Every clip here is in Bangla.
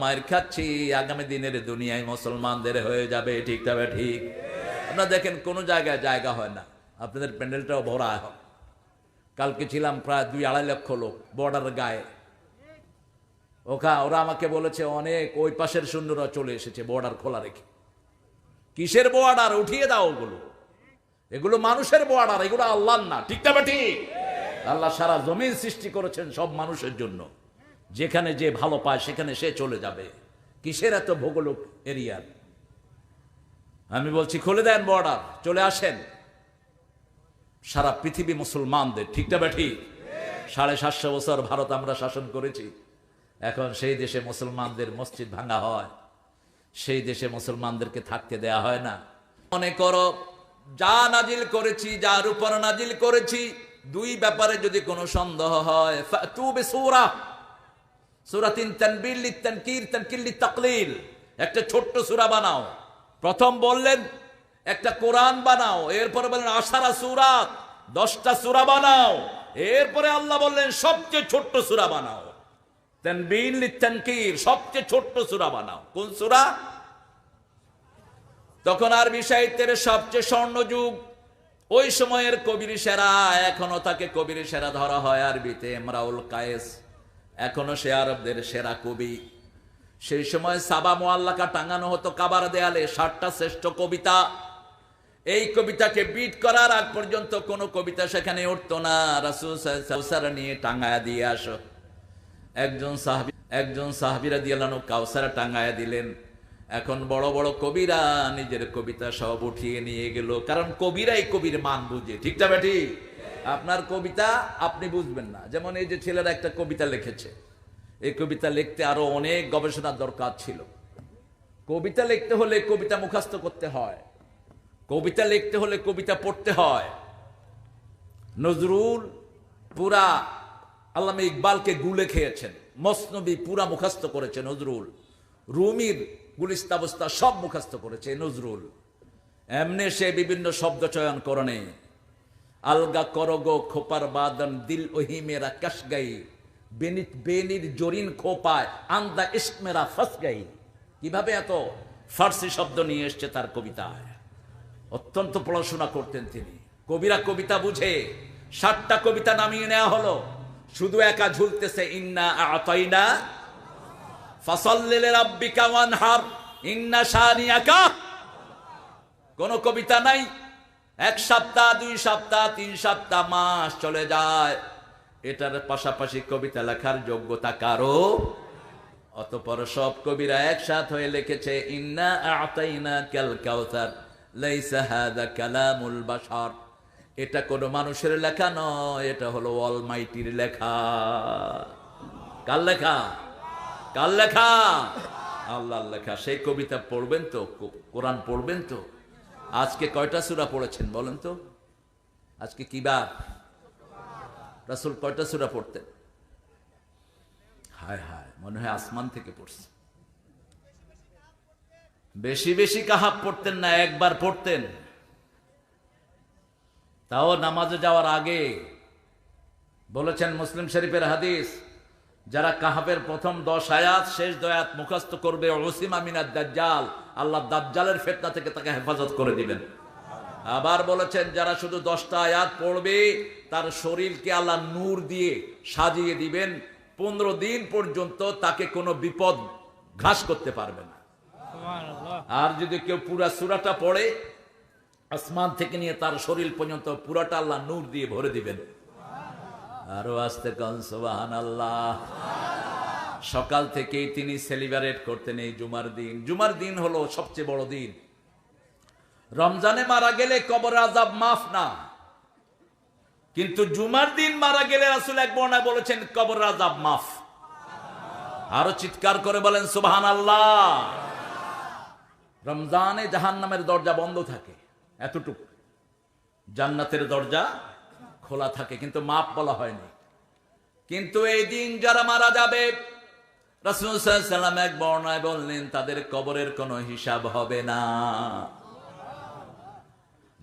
মায়ের খাচ্ছি, আগামী দিনের দুনিয়ায় মুসলমানদের হয়ে যাবে। ঠিক তবে ঠিক। আপনারা দেখেন কোন জায়গায় জায়গা হয় না, আপনাদের প্যান্ডেলটাও ভরা হয়। কালকে ছিলাম প্রায় 2-2.5 লক্ষ লোক বর্ডার গায়ে। ওরা আমাকে বলেছে অনেক ওই পাশের সৈন্যরা চলে এসেছে বর্ডার খোলা রেখে। কিসের বর্ডার? উঠিয়ে দাও ওগুলো, এগুলো মানুষের বর্ডার, এগুলো আল্লাহর না। ঠিক তবে ঠিক। আল্লাহ সারা জমিন সৃষ্টি করেছেন সব মানুষের জন্য, যেখানে যে ভালো পায় সেখানে সে চলে যাবে। কিসের এত ভৌগোলিক এরিয়ার? আমি বলছি খুলে দেন বর্ডার, চলে আসেন। সারা পৃথিবী মুসলমানদের। ঠিক না ঠিক? 750 বছর ভারত আমরা শাসন করেছি। এখন সেই দেশে মুসলমানদের মসজিদ ভাঙা হয়, সেই দেশে মুসলমানদেরকে থাকতে দেয়া হয় না। মনে করো যা নাজিল করেছি, যার উপর নাজিল করেছি, দুই ব্যাপারে যদি কোনো সন্দেহ হয়, ফাতু বিসূরা, সূরাতিন তানবির লিতানকির তানকির লিতাকলিল, একটা ছোট্ট সূরা বানাও। প্রথম বললেন একটা কোরআন বানাও, এরপরে বললেন 10 সূরা, 10টা সূরা বানাও, এরপরে আল্লাহ বললেন সবচেয়ে ছোট্ট সূরা বানাও। তানবির লিতানকির, সবচেয়ে ছোট্ট সূরা বানাও। কোন সূরা? তখন আরবি সাহিত্যের সবচেয়ে স্বর্ণযুগ, ওই সময়ের কবির সেরা, এখনো তাকে কবির সেরা ধরা হয় আরবিতে, ইমরাউল কায়েস, এখনো সে আরবদের সেরা কবি। সেই সময় সাবা মুআল্লাকা টাঙানো হতো কাবার দেয়ালে, 60টা শ্রেষ্ঠ কবিতা। এই কবিতাকে বিট করার আগ পর্যন্ত কোনো কবিতা সেখানে উঠতো না। রাসূল কাউসার নিয়ে টাঙায়া দিয়ে আসো। একজন সাহাবী রাদিয়াল্লাহু আনহু কাউসার টাঙায়া দিলেন। এখন বড় বড় কবিরা নিজের কবিতা সব উঠিয়ে নিয়ে গেল, কারণ কবিরাই কবির মান বুঝে। ঠিক না বেটি? আপনার কবিতা আপনি বুঝবেন না। যেমন এই যে ছেলেরা একটা কবিতা লিখেছে, এই কবিতা লিখতে আরো অনেক গবেষণার দরকার ছিল। কবিতা লিখতে হলে কবিতা মুখস্থ করতে হয়, কবিতা লিখতে হলে কবিতা পড়তে হয়। নজরুল পুরা আল্লামা ইকবালকে গুলে খেয়েছেন, মসনবী পুরা মুখস্থ করেছে নজরুল, রুমির গুলিস্তাবস্তা সব মুখস্থ করেছে নজরুল। এমনি সে বিভিন্ন শব্দ চয়ন করণে, আলগা করগো খোপার বাদন দিল ওহি মেরা কশ গই, বেনিত বেনির জরিন খোপায় আন্দা ইশক মেরা ফস গই। কিভাবে এত ফার্সি শব্দ নিয়ে এসছে তার কবিতায়। অত্যন্ত পড়াশোনা করতেন তিনি। কবিরা কবিতা বুঝে। 60টা কবিতা নামিয়ে নেওয়া হলো, শুধু একা ঝুলতেছে ইন্না আতাইনা ফাসাল্লি লিরাব্বিকা ওয়ানহার ইন্না শানিয়াকা। কোন কবিতা নাই। 1 সপ্তাহ, 2 সপ্তাহ, 3 সপ্তাহ, মাস চলে যায়, এটার পাশাপাশি কবিতা লেখার যোগ্যতা কারো। অতঃপর সব কবিরা একসাথ হয়ে লিখেছে ইন্না আতাইনাকাল কাউসার লাইসা হাযা কালামুল বাশার। এটা কোনো মানুষের লেখা নয়, এটা হলো অলমাইটির লেখা। কার লেখা? কার লেখা? আল্লাহর লেখা। সেই কবিতা পড়বেন তো, কোরআন পড়বেন তো। আজকে কয়টা সূরা পড়েছেন বলেন তো? আজকে কি বার? রাসূল কয়টা সূরা পড়তেন? হায় হায়, মনে হয় আসমান থেকে পড়ছে। বেশি বেশি কাহাব পড়তেন না, একবার পড়তেন, তাও নামাজে যাওয়ার আগে। বলেছেন মুসলিম শরীফের হাদিস, যারা কাহাবের প্রথম 10 আয়াত শেষ 2 আয়াত মুখস্থ করবে, উসিমা মিনাদ দাজ্জাল, আল্লাহ দাজ্জালের ফিতনা থেকে তাকে হেফাজত করে দিবেন। আবার বলেছেন যারা শুধু 10টা আয়াত পড়বে, তার শরীরকে আল্লাহ নূর দিয়ে সাজিয়ে দিবেন, 15 দিন পর্যন্ত তাকে কোনো বিপদ ঘাস করতে পারবে না। আর যদি কেউ পুরা সূরাটা পড়ে, আসমান থেকে নিয়ে তার শরীর পর্যন্ত পুরাটা আল্লাহ নূর দিয়ে ভরে দিবেন। আরো আস্তে কান সুবহানাল্লাহ। সকাল থেকেই তিনি সেলিব্রেট করতেন এই জুমার দিন। জুমার দিন হলো সবচেয়ে বড় দিন। রমজানে মারা গেলে কবর আযাব মাফ না, কিন্তু জুমার দিন মারা গেলে রাসূল এক বর্ণনায় বলেছেন কবর আযাব মাফ। আরো চিৎকার করে বলেন সুবহানাল্লাহ। রমজানে জাহান্নামের দরজা বন্ধ থাকে এতটুকু, জান্নাতের দরজা খোলা থাকে, কিন্তু মাপ বলা হয়নি। কিন্তু এই দিন যারা মারা যাবে, রাসূল সাল্লাল্লাহু আলাইহি ওয়াসাল্লাম এক বর্ণনায় বললেন তাদের কবরের কোনো হিসাব হবে না।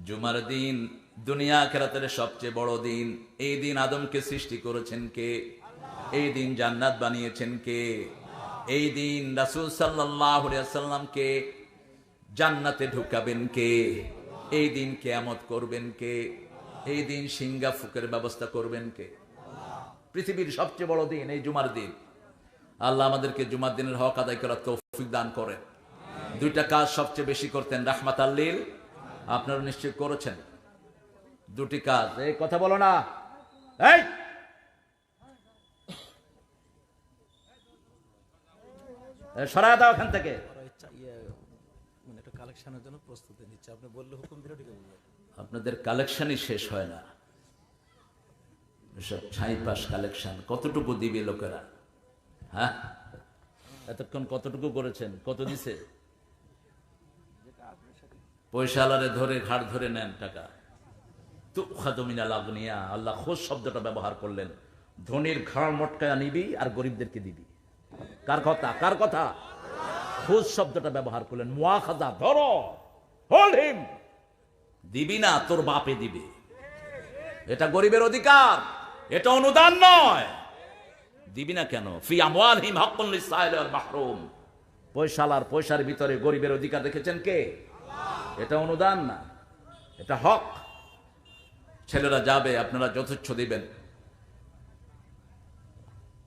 জুমার দিন দুনিয়া আখিরাতের সবচেয়ে বড় দিন। এই দিন আদমকে সৃষ্টি করেছেন কে? এই দিন জান্নাত বানিয়েছেন কে? এই দিন রাসূল সাল্লাল্লাহু আলাইহি ওয়াসাল্লামকে জান্নাতে ঢুকাবেন কে? এই দিন কিয়ামত করবেন কে? এই দিন সিংহা ফুকের ব্যবস্থা করবেন কে? পৃথিবীর সবচেয়ে বড় দিন এই জুমার দিন। আল্লাহ আমাদেরকে জুমার দিনের হক আদায় করার তৌফিক দান করেন। দুইটা কাজ সবচেয়ে বেশি করতেন, রাহমাতাল লিল, আপনারা নিশ্চয় করেছেন দুটি কাজ। এই কথা বলো না, এই সরায় দাও এখান থেকে। আপনাদের কালেকশনই শেষ হয় না, সব ছাইপাস কালেকশন। কতটুকু দিবে লোকেরা? হ্যাঁ, এতক্ষণ কতটুকু করেছেন? কত দিছে? পয়সালারে ধরে ঘাড় ধরে নেন টাকা। তুখাযু মিনাল আগনিয়া, আল্লাহ খোঁজ শব্দটা ব্যবহার করলেন। ধনীর ঘাড় মটকায়া নিবি আর গরিবদেরকে দিবি। কার কথা? কার কথা? খোঁজ শব্দটা ব্যবহার করলেন। মুআখাযা, ধরো, হোল্ড হিম। দিবি না, তোর বাপে দিবে। এটা গরিবের অধিকার, এটা অনুদান নয়। দিবি না কেন? ফি আমওয়ালিহিম হাক্কুন লিস-সাইলি ওয়াল মাহরুম। পয়সালার পয়সার ভিতরে গরিবের অধিকার রেখেছেন কে? এটা অনুদান না, এটা হক। ছেলেরা যাবে, আপনারা যথেচ্ছ দিবেন।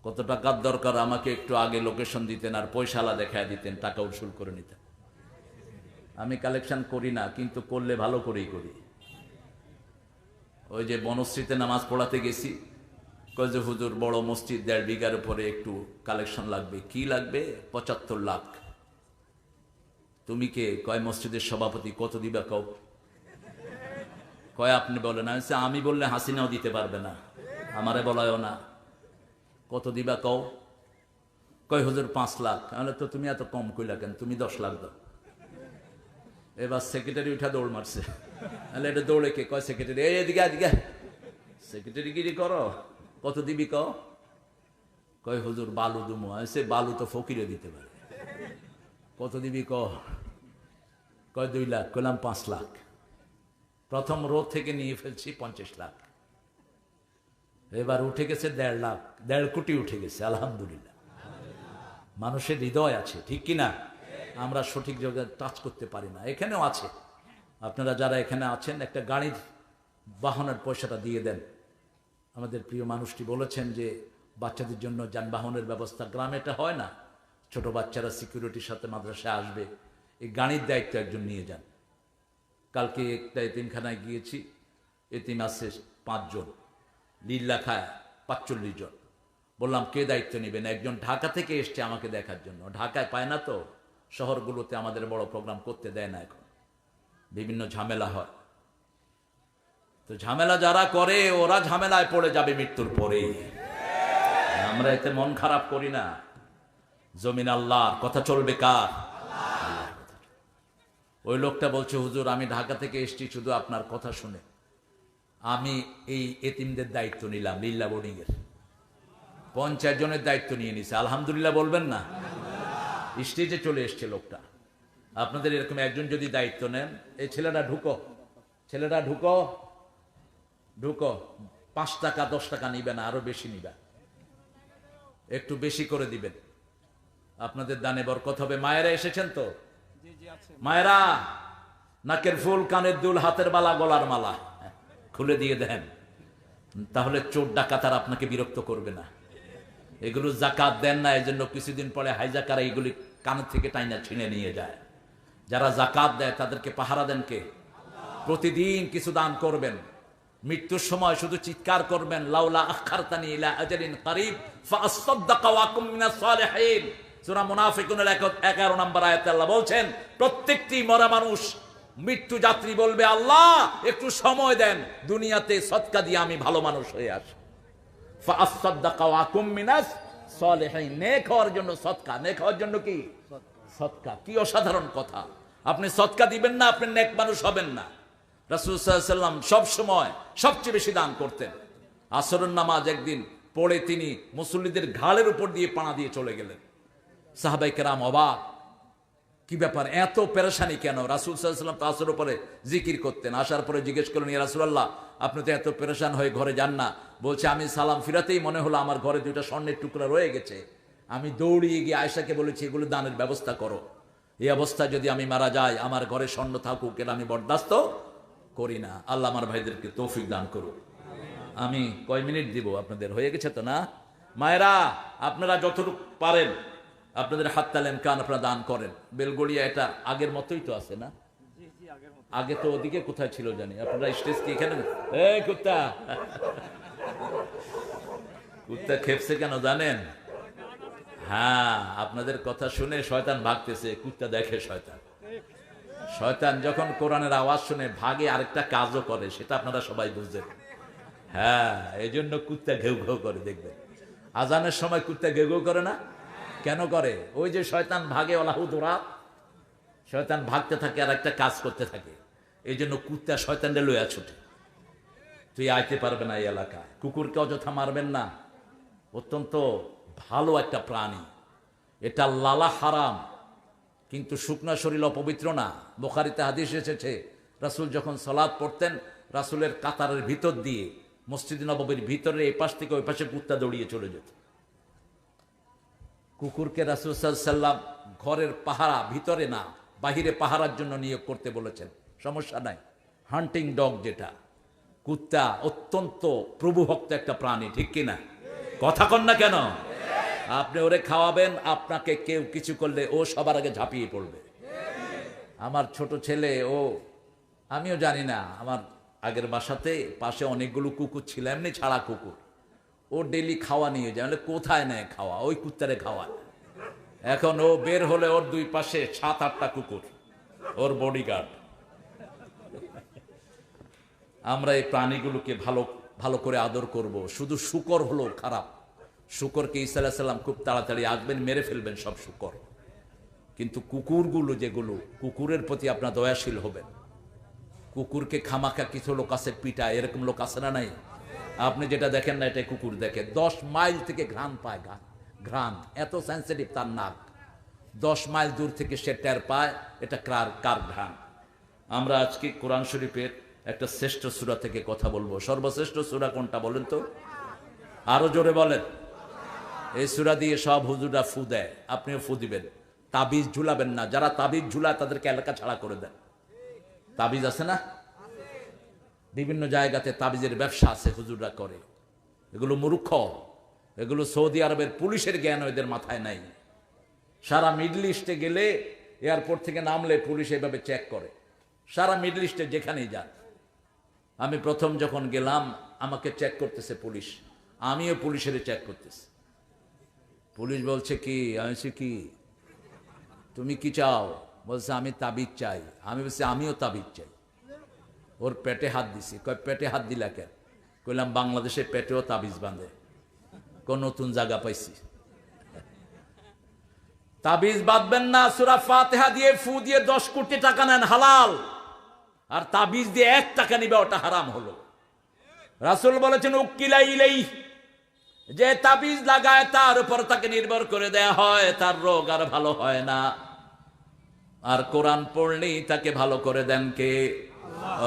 কত টাকার দরকার আমাকে একটু আগে লোকেশন দিতেন আর পয়সালা দেখায় দিতেন, টাকা উসুল করে নিতেন। আমি কালেকশন করি না, কিন্তু করলে ভালো করেই করি। ওই যে বনশ্রীতে নামাজ পড়াতে গেছি, কয় যে হুজুর বড় মসজিদ 1.5 বিঘার উপরে একটু কালেকশন লাগবে। কি লাগবে? 75 লাখ। তুমি কে? কয় মসজিদের সভাপতি। কত দিবা কও? কয় আপনি বলেন। আমি বললে হাসিনাও দিতে পারবে না, আমারে বলায়ও না। কত দিবা কও? কয় হুজুর 5 লাখ। তাহলে তো তুমি এত কম কইলা কেন? তুমি 10 লাখ দাও। এবার সেক্রেটারি উঠা দৌড় মারছে। তাহলে এটা দৌড়ে কে? কয় সেক্রেটারি। এদিকে এদিকে, সেক্রেটারি গিরি করো। কত দিবি কও? কয় হুজুর বালু দুমো। সে বালু তো ফকিরে দিতে পারে। কত দিবি ক? কয় 2 লাখ। কইলাম 5 লাখ। প্রথম রো থেকে নিয়ে ফেলছি 50 লাখ। এবার উঠে গেছে 1.5 লাখ, 1.5 কোটি উঠে গেছে। আলহামদুলিল্লাহ। মানুষের হৃদয় আছে, ঠিক কিনা? আমরা সঠিক জায়গায় টাচ করতে পারি না। এখানেও আছে, আপনারা যারা এখানে আছেন একটা গাড়ির বাহনের পয়সাটা দিয়ে দেন। আমাদের প্রিয় মানুষটি বলেছেন যে বাচ্চাদের জন্য যানবাহনের ব্যবস্থা গ্রামে এটা হয় না। ছোট বাচ্চারা সিকিউরিটির সাথে মাদ্রাসায় আসবে, এই গাড়ির দায়িত্ব একজন নিয়ে যান। কালকে একটা এতিমখানায় গিয়েছি, এতিম আছে 5 জন, লিল্লা খায় 45 জন। বললাম কে দায়িত্ব নেবেন? একজন ঢাকা থেকে এসছে আমাকে দেখার জন্য। ঢাকায় পায় না তো, শহরগুলোতে আমাদের বড় প্রোগ্রাম করতে দেয় না এখন, বিভিন্ন ঝামেলা হয়। তো ঝামেলা যারা করে ওরা ঝামেলায় পড়ে যাবে মৃত্যুর পরে। আমরা এতে মন খারাপ করি না। জমিন আল্লাহর, কথা চলবে কার? ওই লোকটা বলছে হুজুর আমি ঢাকা থেকে এসেছি শুধু আপনার কথা শুনে। আমি এই এতিমদের দায়িত্ব নিলাম, লিল্লা বোর্ডিং এর 50 জনের দায়িত্ব নিয়ে নিছে। আলহামদুলিল্লাহ বলবেন না? স্টেজে চলে এসছে লোকটা। আপনাদের এরকম একজন যদি দায়িত্ব নেন, এই ছেলেটা ঢুকো, ছেলেটা ঢুকো, ঢুকো। 5 টাকা 10 টাকা নিবে না, আরো বেশি নিবে, একটু বেশি করে দিবেন। আপনাদের দানে বরকত হবে। মায়েরা এসেছেন তো? মায়েরা, নাকের ফুল, কানের দুল, হাতের বালা, গলার মালা খুলে দিয়ে দেন, তাহলে চোর ডাকাত আর আপনাকে বিরক্ত করবে না। এগুলো জাকাত দেন না, এই জন্য কিছুদিন পরে হাইজাকারা এগুলি কানের থেকে টাইনা ছিনে নিয়ে যায়। যারা জাকাত দেয় তাদেরকে পাহারা দেন কে? প্রতিদিন কিছু দান করবেন। মৃত্যুর সময় শুধু চিৎকার করবেন, লাউলা আখারতানি ইলা আজালিন করিব ফাআসাদদাকা ওয়া আকুম মিনাস সালিহিন। সূরা মুনাফিকুনের 11 নম্বর আয়াতে আল্লাহ বলছেন, প্রত্যেকটি মরা মানুষ মৃত্যু যাত্রী বলবে আল্লাহ একটু সময় দেন, দুনিয়াতে সদকা দিয়ে আমি ভালো মানুষ হয়ে আসি। ফাআসাদদাকা ওয়া আকুম মিনাস সালিহিন, নেক হওয়ার জন্য সদকা। নেক হওয়ার জন্য কি? সদকা। কি অসাধারণ কথা! আপনি সদকা দিবেন না, আপনি নেক মানুষ হবেন না। রাসূল সাল্লাল্লাহু আলাইহি ওয়াসাল্লাম সব সময় সবচেয়ে বেশি দান করতেন। আসরের নামাজ একদিন পড়ে তিনি মুসল্লিদের ঘাড়ের উপর দিয়ে পানা দিয়ে চলে গেলেন। সাহাবায়ে কেরাম অবাক, কি ব্যাপার, এত পেরেশানি কেন? রাসূল সাল্লাল্লাহু আলাইহি ওয়াসাল্লাম তো আসরের পরে জিকির করতেন। আসার পরে জিজ্ঞেস করলেন, ইয়া রাসূলুল্লাহ আপনি তো এত পেরেশান হয়ে ঘরে যান না? বলছে আমি সালাম ফিরাতেই মনে হলো আমার ঘরে 2টা স্বর্ণের টুকরা রয়ে গেছে, আমি দৌড়িয়ে গিয়ে আয়েশাকে বলেছি এগুলো দানের ব্যবস্থা করো, এই অবস্থায় যদি আমি মারা যাই, আমার ঘরে স্বর্ণ থাকুক, এটা আমি বরদাস্ত করি না। আল্লাহ আমার ভাইদেরকে তৌফিক দান করুক। আমি কয় মিনিট দিব আপনাদের? হয়ে গেছে তো না? মায়েরা, আপনারা যতটুকু পারেন আপনাদের হাত তালেন কান আপনারা দান করেন। বেলগড়িয়া এটা আগের মতোই তো আছে না? আগে তো ওদিকে কোথায় ছিল জানি। আপনারা স্টেজ কি এখানে? এই কুত্তা, কুত্তা খেপছে কেন জানেন? হ্যাঁ, আপনাদের কথা শুনে শয়তান ভাগতেছে। কুত্তা দেখে শয়তান, শয়তান যখন কোরআনের আওয়াজ শুনে ভাগে আরেকটা কাজও করে, সেটা আপনারা সবাই বুঝছেন। হ্যাঁ, এই জন্য কুত্তা ঘেউ ঘেউ করে। দেখবেন আজানের সময় কুত্তা ঘেউ ঘেউ করে না? কেন করে? ওই যে শয়তান ভাগে, অলাহুদোরা শয়তান ভাগতে থাকে আর একটা কাজ করতে থাকে। এই জন্য কুত্তা শয়তানটা লইয়া ছুটে। তুই আইতে পারবে না এই এলাকায়। কুকুরকে অযথা মারবেন না, অত্যন্ত ভালো একটা প্রাণী। এটা লালা হারাম, কিন্তু শুকনা শরীর অপবিত্র না। বুখারীতে হাদিস এসেছে, রাসূল যখন সালাত পড়তেন, রাসূলের কাতারের ভিতর দিয়ে মসজিদ নববীর ভিতরে এই পাশ থেকে ওই পাশে কুত্তা দৌড়িয়ে চলে যেত। কুকুরকে রাসূল সাল্লাল্লাহু আলাইহি ওয়াসাল্লাম ঘরের পাহারা, ভিতরে না বাহিরে পাহারার জন্য নিয়োগ করতে বলেছেন, সমস্যা নাই। হান্টিং ডগ যেটা, কুত্তা অত্যন্ত প্রভুভক্ত একটা প্রাণী, ঠিক কিনা? কথা কন না কেন? আপনি ওরে খাওয়াবেন, আপনাকে কেউ কিছু করলে ও সবার আগে ঝাঁপিয়ে পড়বে। আমার ছোট ছেলে, ও আমিও জানি না, আমার আগের বাসাতে পাশে অনেকগুলো কুকুর ছিল, এমনি ছাড়া কুকুর। ও ডেলি খাওয়া নিয়ে যায়, কোথায় নেয় খাওয়া? ওই কুত্তারে খাওয়ায়। এখন ও বের হলে ওর দুই পাশে 7-8টা কুকুর, ওর বডিগার্ড। আমরা এই প্রাণীগুলোকে ভালো ভালো করে আদর করব। শুধু শূকর হলো খারাপ। শূকরকে ঈসা আলাইহিস সালাম খুব তাড়াতাড়ি আসবেন, মেরে ফেলবেন সব শূকর। কিন্তু কুকুরগুলো যেগুলো, কুকুরের প্রতি আপনার দয়াশীল হবেন। কুকুরকে খামাখা কিছু লোক আছে পিটায়, এরকম লোক আছে না নাই? আপনি যেটা দেখেন না, এটা কুকুর দেখে। 10 মাইল থেকে ঘ্রাণ পায়, ঘ্রাণ এত সেন্সিটিভ তার নাক। 10 মাইল দূর থেকে সে টের পায় এটা কার ঘ্রাণ। আমরা আজকে কোরআন শরীফের একটা শ্রেষ্ঠ সূরা থেকে কথা বলবো। সর্বশ্রেষ্ঠ সূরা কোনটা বলেন তো? আরো জোরে বলেন। এই সূরা দিয়ে সব হুজুররা ফু দেয়, আপনিও ফু দিবেন। তাবিজ ঝুলাবেন না, যারা তাবিজ ঝুলায় তাদেরকে এলাকা ছাড়া করে দেন। তাবিজ আছে না, বিভিন্ন জায়গাতে তাবিজের ব্যবসা আছে, হুজুররা করে। এগুলো মূর্খ, এগুলো সৌদি আরবের পুলিশের জ্ঞান এদের মাথায় নাই। সারা মিডল ইস্টে গেলে, এয়ারপোর্ট থেকে নামলে পুলিশ এভাবে চেক করে, সারা মিডল ইস্টে যেখানেই যান। আমি প্রথম যখন গেলাম, আমাকে চেক করতেছে পুলিশ, আমিও পুলিশের চেক করতেছি। পুলিশ বলছে কি? আমি বলছি কি, তুমি কি চাও? বলছে আমি তাবিজ চাই। আমি বলছি আমিও তাবিজ চাই। ওর পেটে হাত দিছি। কয় পেটে হাত দিলা কেন? কইলাম বাংলাদেশে পেটেও তাবিজ বাঁধে, কোন নতুন জায়গা পাইছি। তাবিজ বাঁধবেন না, সূরা ফাতিহা দিয়ে ফু দিয়ে 10 কোটি টাকা নেন, হালাল। আর তাবিজ দিয়ে 1 টাকা নিবে, ওটা হারাম হলো। রাসূল বলেছেন উকিলা ইলাই, যে তাবিজ লাগায় তার উপর তাকে নির্ভর করে দেয়া হয়, তার রোগ আর ভালো হয় না। আর কোরআন পড়লেই তাকে ভালো করে দেন কে?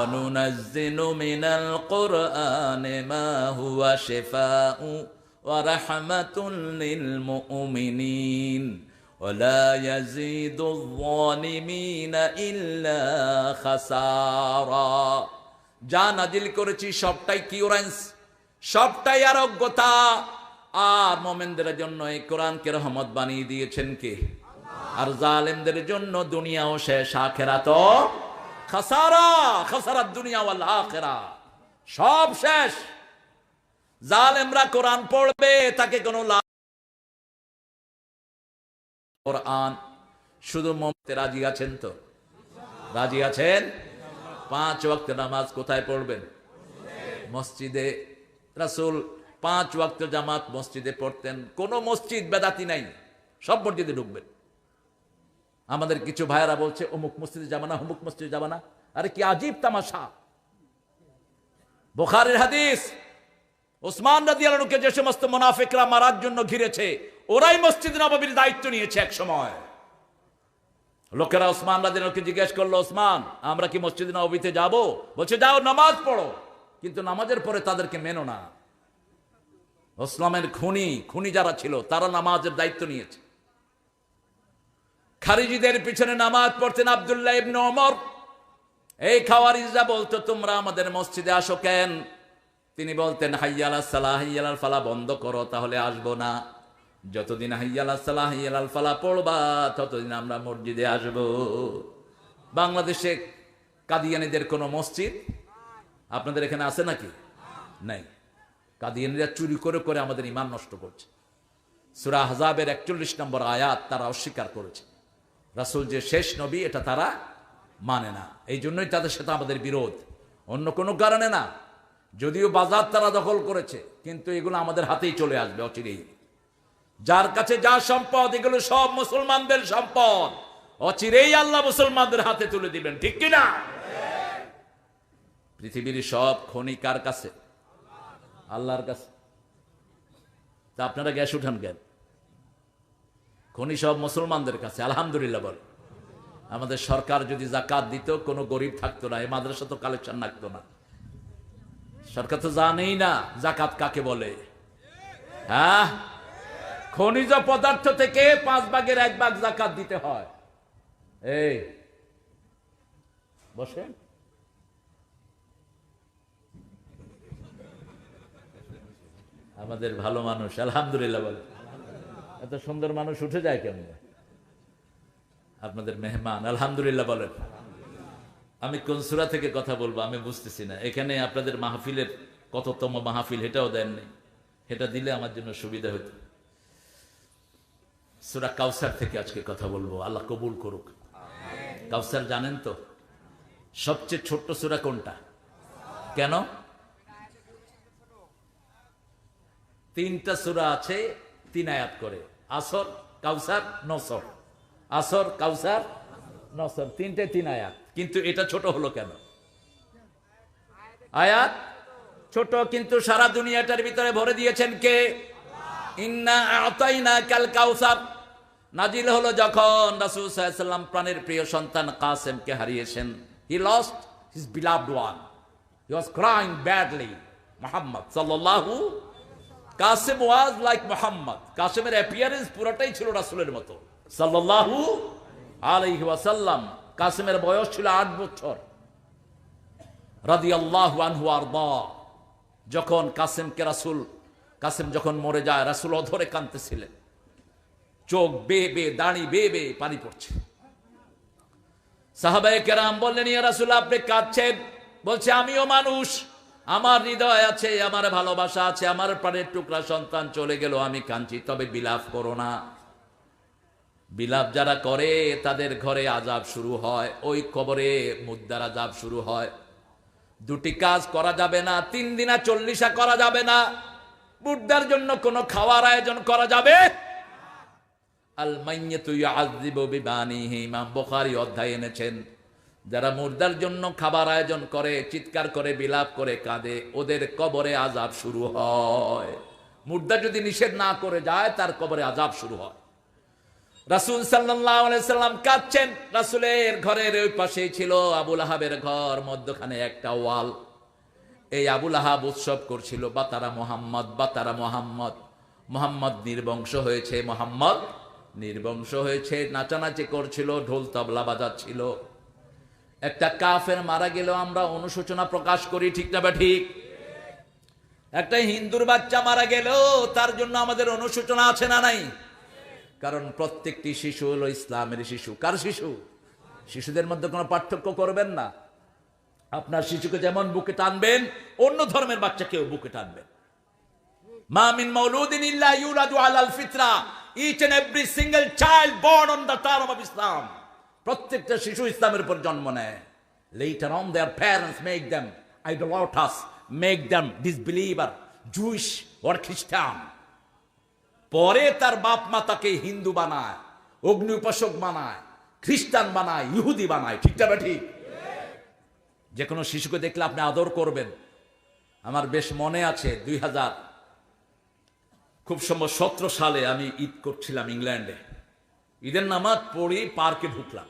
অনুনাজ্জিলু মিনাল কুরআনি মা হুয়া শিফাউ ওয়া রাহমাতুল লিল মুমিনিন ওয়া লা ইয়াজিদুয যালিমিনা ইল্লা খাসারা। যা নাজিল করেছি সবটাই কিউরেন্স, সবটাই আরোগ্যতা। আর মুমিনদের জন্য এই কোরআনকে রহমত বানিয়ে দিয়েছেন কে? আর জালেমদের জন্য দুনিয়াও শেষ, আখিরাতও খাসারা। খাসারাত দুনিয়া ওয়াল আখিরা, সব শেষ। জালেমরা কোরআন পড়বে, তাকে কোনো লাভ। কোরআন শুধু মুমিনতে রাজি আছেন তো? রাজি আছেন? 5 ওয়াক্ত নামাজ কোথায় পড়বেন? মসজিদে। রাসূল 5 ওয়াক্ত জামাত মসজিদে পড়তেন। কোন মসজিদ বেদাতি নাই, সব মসজিদে ঢুকবেন। আমাদের কিছু ভাইয়েরা বলছে অমুক মসজিদে যাবে না, অমুক মসজিদে যাবে না। আরে কি আজীব তামাশা! বুখারীর হাদিস, ওসমান রাদিয়াল্লাহু আনহুকে যে সমস্ত মুনাফিকরা মারার জন্য ঘিরেছে, ওরাই মসজিদ নববীর দায়িত্ব নিয়েছে এক সময়। লোকেরা ওসমান রাদিয়াল্লাহু আনহুকে জিজ্ঞেস করলো, ওসমান আমরা কি মসজিদ নববীতে যাব? বলছে যাও, নামাজ পড়ো, কিন্তু নামাজের পরে তাদেরকে মেনো না। ইসলামের খুনি যারা ছিল তারা নামাজের দায়িত্ব নিয়েছে। খারিজিদের পিছনে নামাজ পড়তেন আব্দুল্লাহ ইবনে ওমর। এই খাওয়ারিজরা বলতো তোমরা আমাদের মসজিদে আসো কেন? তিনি বলতেন হাইয়া আলাস সালাহ হাইয়া আলাল ফালাহ বন্ধ করো, তাহলে আসবো না। যতদিন হাইয়া আলাস সালাহ হাইয়া আলাল ফালাহ পড়বা ততদিন আমরা মসজিদে আসবো। বাংলাদেশে কাদিয়ানীদের কোনো মসজিদ আপনাদের এখানে আছে নাকি? নাই। কাদিয়ানীরা চুরি করে করে আমাদের ঈমান নষ্ট করছে। সূরা আহজাবের 41 নম্বর আয়াত তারা অস্বীকার করেছে। রাসূল যে শেষ নবী এটা তারা মানে না, এই জন্যই তাদের সাথে আমাদের বিরোধ, অন্য কোনো কারণে না। যদিও বাজার তারা দখল করেছে, কিন্তু এগুলো আমাদের হাতেই চলে আসবে অচিরেই। যার কাছে যা সম্পদ এগুলো সব মুসলমানদের সম্পদ, অচিরেই আল্লাহ মুসলমানদের হাতে তুলে দিবেন, ঠিক কিনা? পৃথিবীর সব খনি কার কাছে? আল্লাহর কাছে। তা আপনারা গ্যাস উঠান কেন? খনি সব মুসলমানদের কাছে, আলহামদুলিল্লাহ বল। আমাদের সরকার যদি যাকাত দিত কোনো গরিব থাকতো না, এই মাদ্রাসা তো কালেকশন রাখতো না। সরকার তো জানেই না যাকাত কাকে বলে। হ্যাঁ, খনিজ পদার্থ থেকে 5 ভাগের 1 ভাগ যাকাত দিতে হয়। এই বসেন। আমাদের ভালো মানুষ, আলহামদুলিল্লাহ বলে। এত সুন্দর মানুষ উঠে যায় কেমন? আপনাদের মেহমান, আলহামদুলিল্লাহ বলেন। আমি কোন সূরা থেকে কথা বলবো আমি বুঝতেছি না। এখানে আপনাদের মাহফিলের কততম মাহফিল এটাও দেননি, এটা দিলে আমার জন্য সুবিধা হতো। সূরা কাউসার থেকে আজকে কথা বলবো, আল্লাহ কবুল করুক। কাউসার জানেন তো সবচেয়ে ছোট্ট সূরা কোনটা? কেন? 3টা সূরা আছে 3 আয়াত করে, আসর, কাউসার, নসর। আসর, কাউসার, নসর, 3টে 3 আয়াত। কিন্তু এটা ছোট হলো কেন? আয়াত ছোট, কিন্তু সারা দুনিয়াটার ভিতরে ভরে দিয়েছেন কে? ইন্না আ'তাইনাকাল কাউসার নাজিল হলো যখন রাসূল সাল্লাল্লাহু আলাইহি ওয়াসাল্লাম প্রাণের প্রিয় সন্তান কাসেমকে হারিয়েছেন। He lost his beloved one, he was crying badly. Muhammad সাল্লাল্লাহু, কাসেম ওয়াজ লাইক মুহাম্মদ। কাসেমের অ্যাপিয়ারেন্স পুরোটাই ছিল রাসূলের মতো সাল্লাল্লাহু আলাইহি ওয়াসাল্লাম। কাসেমের বয়স ছিল 8 বছর রাদিয়াল্লাহু আনহু আরদা। যখন কাসেম যখন মরে যায়, রাসূল অধরে কাঁদতেছিলেন, চোখ বেয়ে বেয়ে, দাড়ি বেয়ে বেয়ে পানি পড়ছে। সাহাবায়ে কেরাম বললেন, ইয়া রাসূল আপনি কাঁদছেন? বলছে আমিও মানুষ, আমার হৃদয় আছে, আমার ভালোবাসা আছে, আমার প্রাণের টুকরা সন্তান চলে গেল, আমি কাঁদছি, তবে বিলাপ করো না। বিলাপ যারা করে তাদের ঘরে আযাব শুরু হয়, ওই কবরে মুদ্দার আযাব শুরু হয়। 2টি কাজ করা যাবে না, 3 দিনা 40 করা যাবে না। মুদ্দার জন্য কোনো খাওয়ার আয়োজন করা যাবে। আল মাইয়াতু ইউআযযিবু বিবানিহি, ইমাম বুখারী অধ্যায় এনেছেন, যারা মুর্দার জন্য খাবার আয়োজন করে, চিৎকার করে, বিলাপ করে, কাঁদে, ওদের কবরে আযাব শুরু হয়। মুর্দা যদি নিষেধ না করে যায় তার কবরে আযাব শুরু হয়। রাসূল সাল্লাল্লাহু আলাইহি সাল্লাম কাঁদছেন। রাসূলের ঘরের ওই পাশেই ছিল আবু লাহাবের ঘর, মধ্যখানে একটা ওয়াল। এই আবু লাহাব উৎসব করছিল, বাতারা মুহাম্মদ, বাতারা মুহাম্মদ। মুহাম্মদ নির্বংশ হয়েছে, মুহাম্মদ নির্বংশ হয়েছে, নাচানাচি করছিল, ঢোল তবলা বাজাচ্ছিল। একটা কাফের মারা গেল আমরা অনুশোচনা প্রকাশ করি, ঠিক না বা ঠিক? একটা হিন্দুর বাচ্চা মারা গেল তার জন্য আমাদের অনুশোচনা আছে না নাই? কারণ প্রত্যেকটি শিশু হলো ইসলামের শিশু। কার শিশু? শিশুদের মধ্যে কোনো পার্থক্য করবেন না। আপনার শিশুকে যেমন বুকে টানবেন, অন্য ধর্মের বাচ্চাকেও বুকে টানবেন। মা মিন মাউলুদিন ইল্লা ইউলাদু আলাল ফিতরা, each and every single child born on the term of Islam. প্রত্যেকটা শিশু ইসলামের উপর জন্ম নেয়। Later on their parents make them idolaters, make them disbeliever, Jewish or Christian. পরে তার বাপ মা তাকে হিন্দু বানায়, অগ্নি উপাসক বানায়, খ্রিস্টান বানায়, ইহুদি বানায়, ঠিক না ঠিক? যে কোনো শিশুকে দেখলে আপনি আদর করবেন। আমার বেশ মনে আছে 2000 খুব সম্ভব 17 সালে আমি ঈদ করছিলাম ইংল্যান্ডে। ঈদের নামাজ পড়ে পার্কে ঢুকলাম।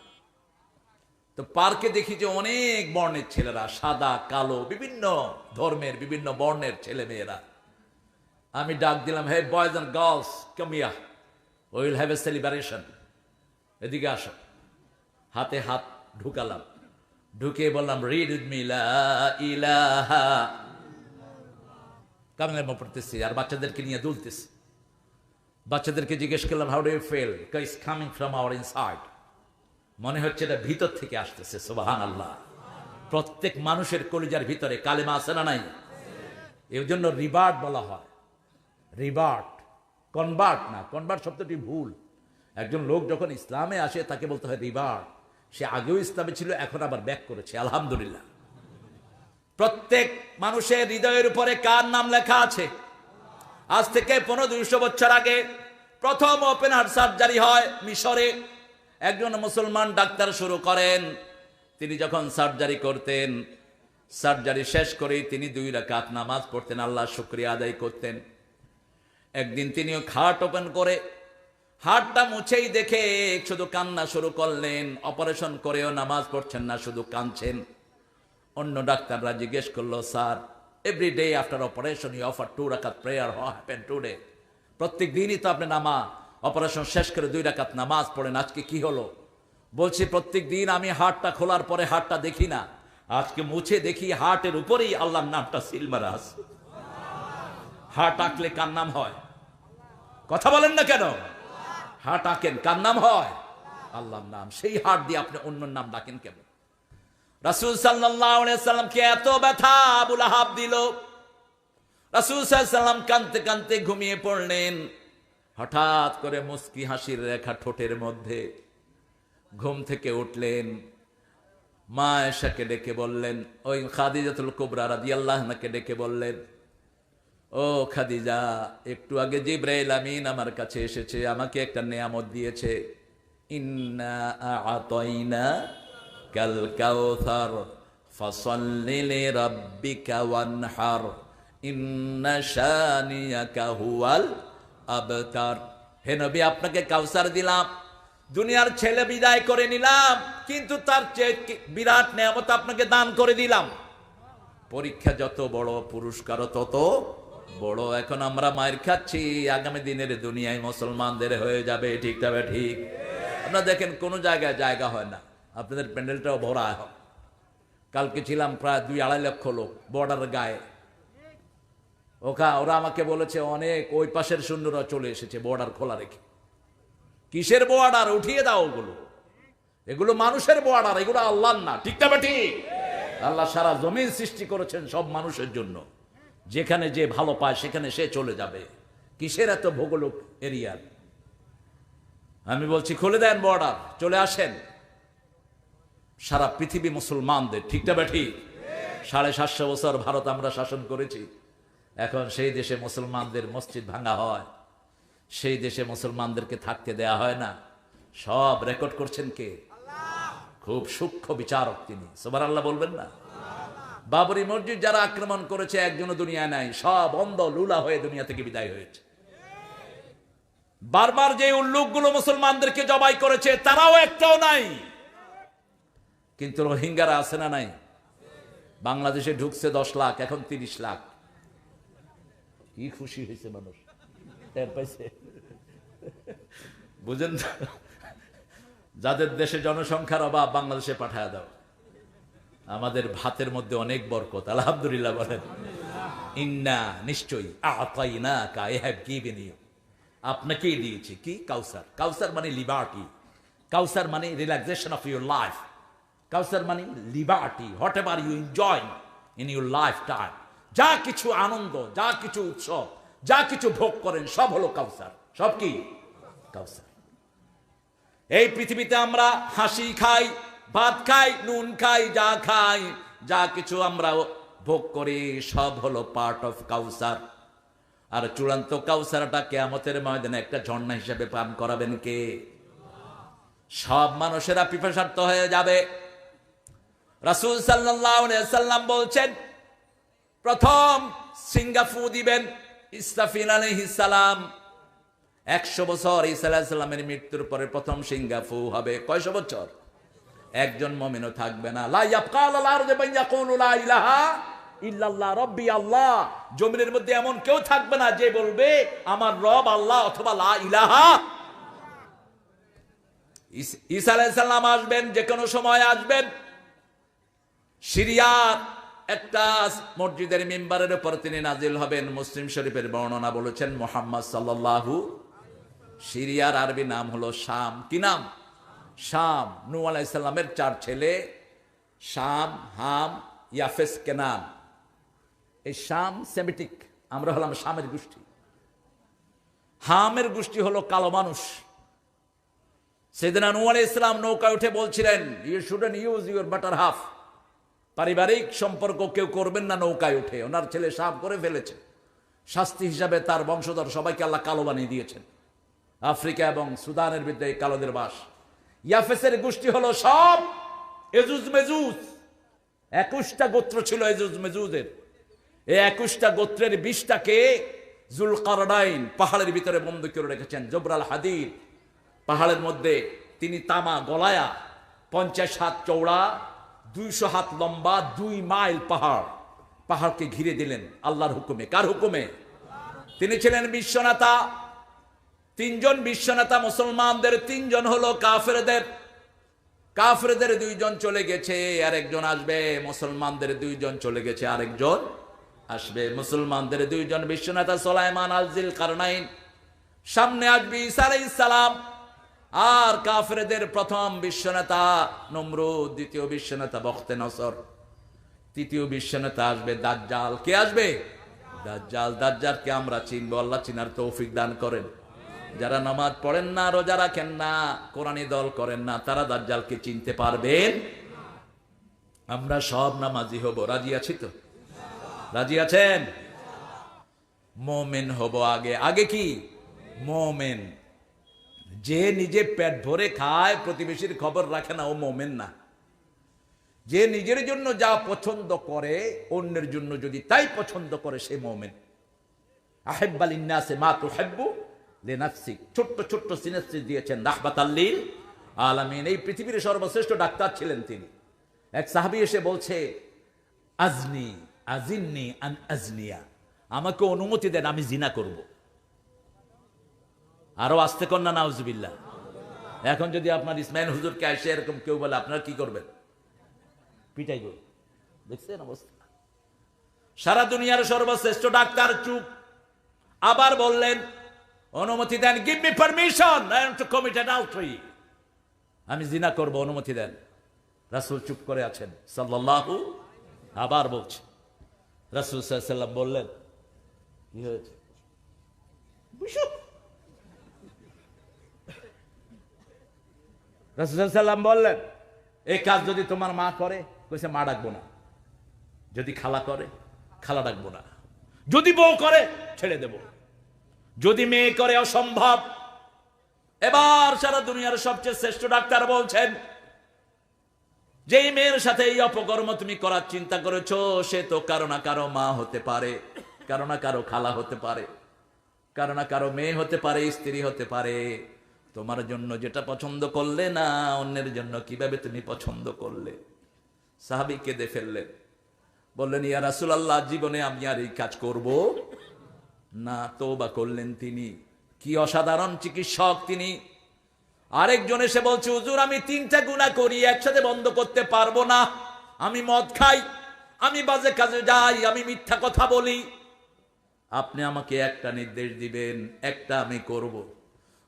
তো পার্কে দেখি যে অনেক বর্ণের ছেলেরা, সাদা কালো, বিভিন্ন ধর্মের বিভিন্ন বর্ণের ছেলে মেয়েরা। আমি ডাক দিলাম, hey boys and girls come here, we will have a celebration, এদিকে আসো। হাতে হাত ঢুকালাম, ঢুকিয়ে বললাম, রিড উইথ মি লা ইলাহা, কামিলা পড়তেছি আর বাচ্চাদেরকে নিয়ে দুলতেছি। বাচ্চাদেরকে জিজ্ঞেস করলাম, how do you feel? It's coming from our inside. মনে হচ্ছে এটা ভিতর থেকে আসতেছে। সুবহানাল্লাহ। প্রত্যেক মানুষের কলিজার ভিতরে কালেমা আছে না নাই? এর জন্য রিবার্ট বলা হয়, রিবার্ট, কনভার্ট না। কনভার্ট শব্দটি ভুল। একজন লোক যখন ইসলামে আসে তাকে বলতে হয় রিবার্ট। সে আগেও ইসলামে ছিল, এখন আবার ব্যাক করেছে, আলহামদুলিল্লাহ। প্রত্যেক মানুষের হৃদয়ের উপরে কার নাম লেখা আছে? আজ থেকে 1500 বছর আগে প্রথম ওপেন হার্ট সার্জারি হয় মিশরে। একজন মুসলমান ডাক্তার শুরু করেন। তিনি যখন সার্জারি করতেন, সার্জারি শেষ করে তিনি 2 রাকাত নামাজ পড়তেন, আল্লাহ শুকরিয়া আদায় করতেন। একদিন তিনিও খাট ওপেন করে হাড়টা মুছেই দেখে শুধু কান্না শুরু করলেন। অপারেশন করেও নামাজ পড়ছেন না, শুধু কাঁদছেন। অন্য ডাক্তাররা জিজ্ঞেস করলো, sir, every day after operation you offer 2 রাকাত প্রেয়ার, হোয়াট হ্যাপেন্ড টুডে? প্রত্যেক দিনই তো আপনি অপারেশন শেষ করে 2 রাকাত নামাজ পড়েন, আজকে কি হলো? বলছি, প্রত্যেক দিন আমি হাড়টা খোলার পরে হাড়টা দেখি না, আজকে মুছে দেখি হার্টের উপরেই আল্লাহর নামটা সিল মারা আছে। হার্ট আঁকলে কার নাম হয়? কথা বলেন না কেন? হার্ট আঁকেন, কার নাম হয়? আল্লাহর নাম। সেই হার্ট দিয়ে আপনি অন্য নাম ডাকেন কেন? রাসূল সাল্লাল্লাহু আলাইহি সাল্লামকে এত ব্যথা আবু লাহাব দিল। রাসূল সাল্লাল্লাহু আলাইহি সাল্লাম কাঁদতে কাঁদতে ঘুমিয়ে পড়লেন। হঠাৎ করে মুস্কি হাসির রেখা ঠোঁটের মধ্যে। ঘুম থেকে উঠলেন, মা আয়েশাকে ডেকে বললেন, ওই খাদিজাতুল কুবরা রাদিয়াল্লাহু আনহাকে ডেকে বললেন, ও খাদিজা, একটু আগে জিবরাইল আমিন আমার কাছে এসেছে, আমাকে একটা নেয়ামত দিয়েছে। ইন্না আ'তাইনা কাল কাউসার ফাসাল্লি লিরাব্বিকা ওয়ানহার ইন্না শানিয়াকা হুয়াল আবতার। হে নবী, আপনাকে কাউসার দিলাম, দুনিয়ার ছেলে বিদায় করে নিলাম, কিন্তু তার চেয়ে বিরাট নেয়ামত আপনাকে দান করে দিলাম। পরীক্ষা যত বড়, পুরস্কারও তত বড়। এখন আমরা মায়ের খাচ্ছি, আগামী দিনের দুনিয়ায় মুসলমানদের হয়ে যাবে। ঠিক তবে ঠিক। আপনারা দেখেন কোনো জায়গায় জায়গা হয় না, আপনাদের প্যান্ডেলটাও ভরা হয়। কালকে ছিলাম প্রায় 2-2.5 লক্ষ লোক বর্ডার গায়ে। ওরা আমাকে বলেছে অনেক ওই পাশের সৈন্যরা চলে এসেছে বর্ডার খোলা রেখে। কিসের বর্ডার? উঠিয়ে দাও ওগুলো। এগুলো মানুষের বর্ডার, এগুলো আল্লাহর না। ঠিক তবে ঠিক। আল্লাহ সারা জমিন সৃষ্টি করেছেন সব মানুষের জন্য। যেখানে যে ভালো পায় সেখানে সে চলে যাবে। কিসের এত ভৌগোলিক এরিয়ার? আমি বলছি খুলে দেন বর্ডার, চলে আসেন। সারা পৃথিবী মুসলমানদের। ঠিক না ঠিক? 750 বছর ভারত আমরা শাসন করেছি। এখন সেই দেশে মুসলমানদের মসজিদ ভাঙা হয়, সেই দেশে মুসলমানদেরকে থাকতে দেয়া হয় না। সব রেকর্ড করছেন কে? খুব সূক্ষ্ম বিচারক তিনি। সুবহানাল্লাহ বলবেন না? বাবরি মসজিদ যারা আক্রমণ করেছে একজনও দুনিয়া নাই, সব অন্ধ লুলা হয়ে দুনিয়া থেকে বিদায় হয়েছে। বারবার যে উল্লুকগুলো মুসলমানদেরকে জবাই করেছে তারাও একটাও নাই। কিন্তু রোহিঙ্গারা আছে না নাই? বাংলাদেশে ঢুকছে 10 লাখ, এখন 30 লাখ। কি খুশি হয়েছে মানুষ, টের পাইছে? বুঝেন তো? যাদের দেশে জনসংখ্যার অভাব বাংলাদেশে পাঠায় দাও। আমাদের ভাতের মধ্যে অনেক বরকত, আলহামদুলিল্লাহ বলেন। ইন্না, নিশ্চয়ই, আ'তাইনাকা, আই হ্যাভ গিভেন ইউ, আপনাকেই দিয়েছি কি? কাউসার। কাউসার মানে লিবার্টি, কাউসার মানে রিল্যাক্সেশন অফ ইউর লাইফ, কাউসার মানে liberty, whatever you enjoy in your life time. যা কিছু আনন্দ, যা কিছু উৎসব, যা কিছু ভোগ করেন সব হলো কাউসার। সব কি? কাউসার। এই পৃথিবীতে আমরা হাসি খাই, ভাত খাই, নুন খাই, যা কিছু আমরা ভোগ করি সব হলো পার্ট অফ কাউসার। আর চূড়ান্ত কাউসারটা কিয়ামতের ময়দানে একটা ঝর্ণা হিসেবে পান করাবেন কে? সব মানুষেরা পিপাসার্ত হয়ে যাবে। রাসূল সাল্লাল্লাহু আলাইহি সাল্লাম বলছেন, প্রথম সিঙ্গাফু দিবেন ইসরাফিল আলাইহিস সালাম। 100 বছর ঈসা আলাইহিস সালামের মৃত্যুর পরে প্রথম সিঙ্গাফু হবে। কয়শো বছর? একজন মুমিনও থাকবে না। লা ইয়াবকা আলাল আরদি মান ইয়াকুলু লা ইলাহা ইল্লাল্লাহ রব্বি আল্লাহ, জমিনের মধ্যে এমন কেউ থাকবে না যে বলবে আমার রব আল্লাহ অথবা লা ইলাহা। ঈসা আলাইহিস সালাম আসবেন, যে কোনো সময় আসবেন। সিরিয়ার একটা মসজিদের মিম্বারের উপর তিনি নাজিল হবেন। মুসলিম শরীফের বর্ণনা বলেছেন মুহাম্মদ সাল্লাল্লাহু। সিরিয়ার আরবি নাম হলো শাম। কি নাম? শাম। নূহ আলাইহিস সালামের 4 ছেলে, শাম, হাম, ইয়াফেস, কেনান। এই শাম সেমিটিক, আমরা হলাম শামের গোষ্ঠী। হামের গোষ্ঠী হলো কালো মানুষ। সেদিন নূহ আলাইহিস সালাম নৌকায় উঠে বলছিলেন, you shouldn't use your better half. পারিবারিক সম্পর্ক কেউ করবেন না নৌকায় উঠে। ওনার ছেলে শাম করে ফেলেছে। শাস্তি হিসাবে তার বংশধর সবাইকে আল্লাহ কালো বানিয়ে দিয়েছেন। আফ্রিকা এবং সুদানের ভিতরে এই কালোদের বাস। ইয়াফেসের গোষ্ঠী হলো সব এজুজ মেজুজ। 21টা গোত্র ছিল এজুজ মেজুজের। এই 21টা গোত্রের 20টাকে জুলকারনাইন পাহাড়ের ভিতরে বন্দী করে রেখেছেন। জবরাল হাদিদ পাহাড়ের মধ্যে তিনি তামা গলায়া, 50 হাত চওড়া, 200 হাত লম্বা, 2 মাইল পাহাড়, পাহাড়কে ঘিরে দিলেন আল্লাহর হুকুমে। কার হুকুমে? তিনি ছিলেন বিশ্বনেতা। 3 জন বিশ্বনেতা মুসলমানদের, 3 জন হলো কাফেরদের। কাফেরদের 2 জন চলে গেছে, আরেকজন আসবে। মুসলমানদের 2 জন চলে গেছে, আরেকজন আসবে। মুসলমানদের 2 জন বিশ্বনেতা সুলাইমান আল জিলকারনাইন, সামনে আসবে ঈসা আলাইহিস সালাম। আর কাফেরদের প্রথম বিশ্বনেতা নমরুদ, দ্বিতীয় বিশ্বনেতা বখতে নসর, তৃতীয় বিশ্বনেতা আসবে দাজ্জাল। কে আসবে? দাজ্জাল। দাজ্জালকে আমরা চিনবো, আল্লাহ চিনার তৌফিক দান করেন। যারা নামাজ পড়েন না, রোজা রাখেন না, কোরআনী দল করেন না, তারা দাজ্জালকে চিনতে পারবেন। আমরা সব নামাজি হব। রাজি আছি তো? রাজি আছেন? মোমেন হব আগে। আগে কি? মোমেন। যে নিজে পেট ভরে খায়, প্রতিবেশীর খবর রাখে না, ও মোমেন না। যে নিজের জন্য যা পছন্দ করে, অন্যের জন্য যদি তাই পছন্দ করে, সে মোমেন। আহিব্বা লিন্নাসি মা তুহিব্বু লিনাফসিক। ছোট্ট ছোট্ট সিনেসিস দিয়েছেন রাহমাতাল লিল আলামিন। এই পৃথিবীর সর্বশ্রেষ্ঠ ডাক্তার ছিলেন তিনি। এক সাহাবী এসে বলছে, আজনি আজিন্নি আন আজনিয়া, আমাকে অনুমতি দেন, আমি জিনা করব। আরো আসতে কন্যা নাউজুবিল্লাহ। এখন যদি আপনার ইসমাইল হুজুরকে এসে এরকম কেউ বলে, আপনারা কি করবেন? পিটাই গো। দেখছেন অবস্থা? সারা দুনিয়ার সর্বশ্রেষ্ঠ ডাক্তার চুপ। আবার বললেন, অনুমতি দেন, give me permission, I want to commit adultery, আমি জিনা করব, অনুমতি দেন। রাসূল চুপ করে আছেন সাল্লাল্লাহু। আবার বলছে, রাসূল সাল্লাল্লাহু আলাইহি ওয়াসাল্লাম বললেন, কি হয়েছে? রাসূল সাল্লাল্লাহু আলাইহি ওয়াসাল্লাম বললেন, এই কাজ যদি তোমার মা করে, কইছে মা ডাকবো না। যদি খালা করে, খালা ডাকবো না। যদি বউ করে, ছেড়ে দেব। যদি মেয়ে করে, অসম্ভব। এবার সারা দুনিয়ার সবচেয়ে শ্রেষ্ঠ ডাক্তার বলছেন, যেই মেয়ের সাথে এই অপকর্ম তুমি করার চিন্তা করেছো, সে তো কারো না কারো মা হতে পারে, কারো না কারো খালা হতে পারে, কারো না কারো মেয়ে হতে পারে, স্ত্রী হতে পারে। তোমার জন্য যেটা পছন্দ করলে না, অন্যের জন্য কিভাবে তুমি পছন্দ করলে? সাহাবী কেঁদে ফেললেন, বললেন, ইয়া রাসূলুল্লাহ, জীবনে আমি আর এই কাজ করব না। তওবা করলেন তিনি। কি অসাধারণ চিকিৎসক তিনি। আরেকজন এসে বলছে, হুজুর, আমি 3টা গুনাহ করি, একসাথে বন্ধ করতে পারবো না। আমি মদ খাই, আমি বাজে কাজে যাই, আমি মিথ্যা কথা বলি। আপনি আমাকে একটা নির্দেশ দিবেন, একটা আমি করব।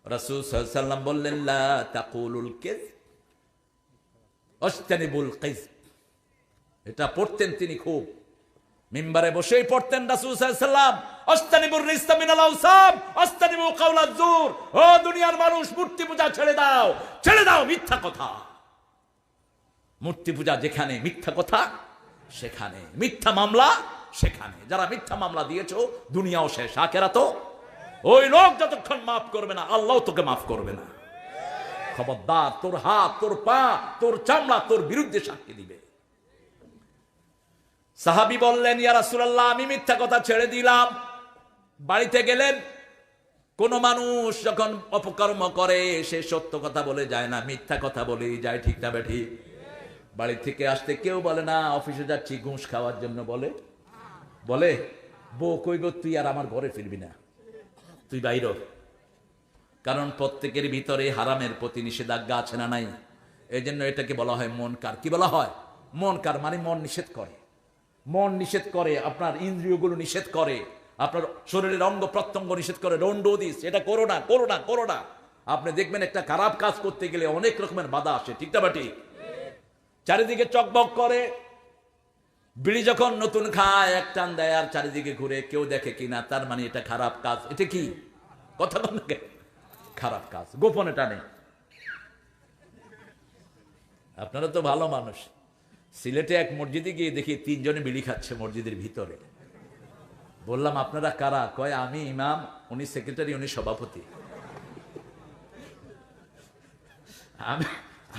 রাসূল সাল্লাল্লাহু আলাইহি ওয়াসাল্লাম বললেন, লা তাকুলুল কিযব ওয়াজতানিবুল কিযব। এটা পড়তেন তিনি খুব, মিম্বারে বসেই পড়তেন রাসূল সাল্লাল্লাহু আলাইহি ওয়াসাল্লাম, আস্তানিবুর রিজতা মিনাল আওসাম আস্তানিবু কাওলাজ জুর। ও দুনিয়ার মানুষ, মূর্তি পূজা ছেড়ে দাও, ছেড়ে দাও মিথ্যা কথা। মূর্তি পূজা যেখানে, মিথ্যা কথা সেখানে, মিথ্যা মামলা সেখানে। যারা মিথ্যা মামলা দিয়েছো, দুনিয়াও শেষ, আখিরাতও। ওই লোক যতক্ষণ মাফ করবে না, আল্লাহ তোকে মাফ করবে না। খবরদার, তোর হাত, তোর পা, তোর চামড়া তোর বিরুদ্ধে সাক্ষী দিবে। সাহাবী বললেন, ইয়া রাসূলুল্লাহ, আমি মিথ্যা কথা ছেড়ে দিলাম। বাড়িতে গেলেন, কোন মানুষ যখন অপকর্ম করে, সে সত্য কথা বলে যায় না, মিথ্যা কথা বলে যায়। ঠিক না বেঠিক? বাড়ি থেকে আসতে কেউ বলে না অফিসে যাচ্ছি ঘুষ খাওয়ার জন্য, বলে বলে, বউ কই গো, তুই আর আমার ঘরে ফিরবি না, তুই বাইর হ। কারণ প্রত্যেকের ভিতরে হারামের প্রতি নিষেধাজ্ঞা আছে না নাই? এই জন্য এটাকে বলা হয় মনকার। কি বলা হয়? মনকার মানে মন নিষেধ করে। মন নিষেধ করে, আপনার ইন্দ্রিয়গুলো নিষেধ করে, আপনার শরীরের অঙ্গ প্রত্যঙ্গ নিষেধ করে, ডোন্ট ডু দিস, এটা করো না, করো না, করো না। আপনি দেখবেন একটা খারাপ কাজ করতে গেলে অনেক রকমের বাধা আসে, ঠিক না বাটি? চারিদিকে চকবক করে, বিড়ি যখন নতুন খায় এক টান দেয় আর চারিদিকে ঘুরে, কেউ দেখে কিনা, তার মানে এটা খারাপ কাজ। এটা কি কথা বল, খারাপ কাজ, গোপনে টানে। আপনারা তো ভালো মানুষ। সিলেটে এক মসজিদে গিয়ে দেখি 3 জনে বিড়ি খাচ্ছে মসজিদের ভিতরে। বললাম, আপনারা কারা? কয়, আমি ইমাম, উনি সেক্রেটারি, উনি সভাপতি।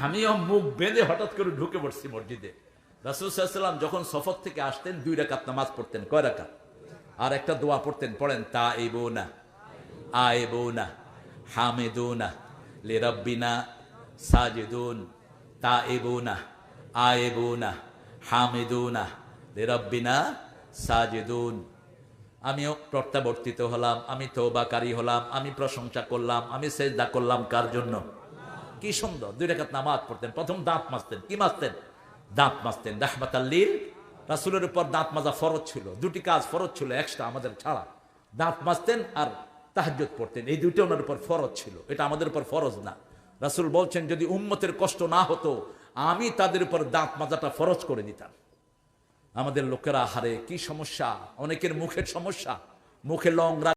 আমিও মুখ বেঁধে হঠাৎ করে ঢুকে পড়ছি মসজিদে। রাসূল সাল্লাল্লাহু আলাইহি ওয়াসাল্লাম যখন সফর থেকে আসতেন 2 রাকাত নামাজ পড়তেন। কয় রাকাত? আর একটা দোয়া পড়তেন, পড়েন, তাইবুনা আইবুনা হামিদুনা লিরাব্বিনা সাজিদুন, তাইবুনা আইবুনা হামিদুনা লিরাব্বিনা সাজিদুন। আমিও প্রত্যাবর্তিত হলাম, আমি তওবাকারী হলাম, আমি প্রশংসা করলাম, আমি সেজদা করলাম কার জন্য? কি সুন্দর 2 রাকাত নামাজ পড়তেন। প্রথম দাঁত মাজতেন। কি মাজতেন? দাঁত মাজতেন। রাহমাতাল লিল, রাসূলের উপর দাঁত মাজা ফরজ ছিল। 2টি কাজ ফরজ ছিল এক্সট্রা আমাদের ছাড়া। দাঁত মাজতেন আর তাহাজ্জুদ পড়তেন, এই 2টি ওনার উপর ফরজ ছিল, এটা আমাদের উপর ফরজ না। রাসূল বলছেন, যদি উম্মতের কষ্ট না হতো আমি তাদের উপর দাঁত মাজাটা ফরজ করে দিতাম। আমাদের লোকেরা, হারে কি সমস্যা, অনেকের মুখের সমস্যা, মুখে লং